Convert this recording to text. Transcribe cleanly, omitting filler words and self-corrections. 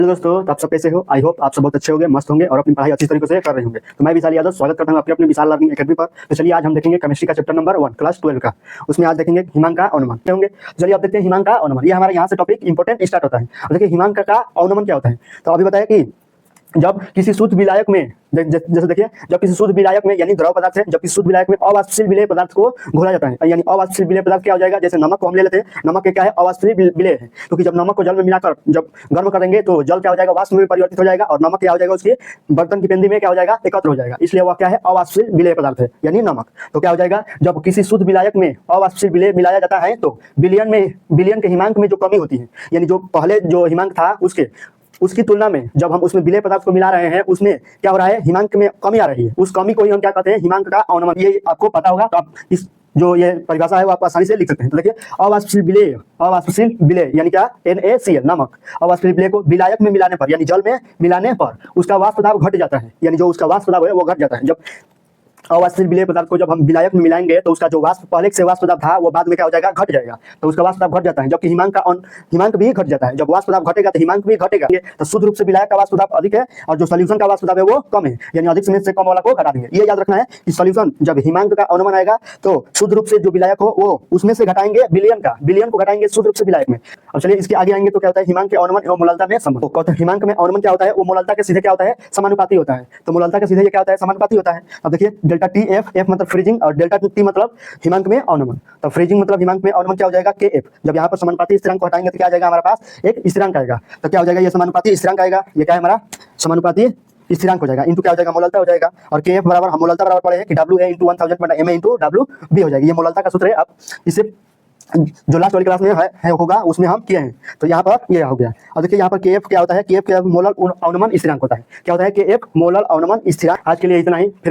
Hello दोस्तों, तो आप सब कैसे हो? आई होप आप सब बहुत अच्छे होंगे, मस्त होंगे और अपनी पढ़ाई अच्छी तरीके से कर रहे होंगे। तो मैं विशाल यादव स्वागत करता हूं आपके अपने विशाल लर्निंग एकेडमी पर। तो चलिए आज हम देखेंगे केमिस्ट्री का चैप्टर नंबर 1 क्लास 12 का। उसमें आज देखेंगे हिमांक का अवनमन होंगे। चलिए अब देखते हैं हिमांक का अवनमन। ये हमारे यहाँ से टॉपिक इंपॉर्टेंट स्टार्ट होता है। अब देखिए हिमांक का अवनमन क्या होता है। तो अभी बताया कि जब किसी शुद्ध विलायक में जैसे देखिए, जब किसी शुद्ध विलायक में यानी द्रव पदार्थ है, जब किसी शुद्ध विलायक में अवाष्पशील विलेय पदार्थ को घोला जाता है, यानी अवाष्पशील विलेय पदार्थ क्या हो जाएगा। जैसे नमक को हम ले लेते हैं, नमक के क्या है, अवाष्पशील विलेय है। क्योंकि जब नमक को जल में मिलाकर जब गर्म करेंगे तो जल क्या हो जाएगा, वाष्प में परिवर्तित हो जाएगा और नमक क्या हो जाएगा, उसके बर्तन की पेंदी में क्या हो जाएगा, एकत्र हो जाएगा। इसलिए वह क्या है, अवाष्पशील विलेय पदार्थ है यानी नमक। तो क्या हो जाएगा, जब किसी शुद्ध विलायक में अवाष्पशील विलेय मिलाया जाता है तो विलयन के हिमांक में जो कमी होती है, यानी जो पहले जो हिमांक था उसकी तुलना में जब हम उसमें विलेय पदार्थ को मिला रहे हैं, उसमें क्या हो रहा है, हिमांक में कमी आ रही है। उस कमी को ही हम क्या कहते हैं, हिमांक का अवनमन। ये आपको पता होगा तो आप इस जो ये परिभाषा है वो आप आसानी से लिख सकते हैं। तो देखिए अवाष्पशील विलेय यानी क्या, NaCl नमक। अवाष्पशील विलेय को विलायक में मिलाने पर यानी जल में मिलाने पर उसका वाष्प दाब घट जाता है, यानी जो उसका वाष्प दाब है वो घट जाता है। जब अवाष्पशील विलेय पदार्थ को जब हम विलायक में मिलाएंगे तो उसका जो वाष्प पहले से वाष्प दाब था वो बाद में क्या हो जाएगा, घट जाएगा। तो उसका वाष्प दाब घट जाता है, जबकि हिमांक भी घट जाता है। जब वाष्प दाब घटेगा तो हिमांक भी घटेगा। तो शुद्ध रूप से विलायक का वाष्प दाब अधिक है और जो सॉल्यूशन का वाष्प दाब है वो कम है, यानी अधिक से कम वाला को घटा देंगे। ये याद रखना है कि सॉल्यूशन जब हिमांक का अवनमन आएगा तो शुद्ध रूप से जो विलायक हो वो उसमें से घटाएंगे विलयन को घटाएंगे शुद्ध रूप से विलायक में। अब चलिए इसके आगे आएंगे तो क्या होता है, हिमांक के अवनमन एवं मोललता में संबंध। तो हिमांक में अवनमन क्या होता है, वो मोललता के सीधे क्या होता है, समानुपाती होता है। तो मोललता के सीधे ये क्या होता है, समानुपाती होता है। अब देखिए डेल्टा टी एफ मतलब फ्रीजिंग और डेल्टा टी मतलब हिमांक में अवनमन। तो फ्रीजिंग मतलब हिमांक में अवनमन क्या हो जाएगा, KF। जब यहाँ पर समानुपाती स्थिरांक को हटाएंगे तो क्या आ जाएगा, हमारे पास एक स्थिरांक आएगा। तो क्या हो जाएगा, ये समानुपाती स्थिरांक आएगा। ये क्या है, हमारा समानुपाती स्थिरांक हो जाएगा। इंटू क्या हो जाएगा, मोललता हो जाएगा। और KF बराबर हम मोललता बराबर पढ़े हैं कि WA × 1000 MA × WB हो जाएगी। ये मोललता का सूत्र है। अब इसे जो लास्ट वाली क्लास में है होगा उसमें हम किए हैं। तो यहाँ पर ये हो गया। और देखिए यहाँ पर KF क्या होता है, KF क्या मोलर अवनमन स्थिरांक होता है। क्या होता है, KF मोलर अवनमन स्थिरांक। आज के लिए इतना ही।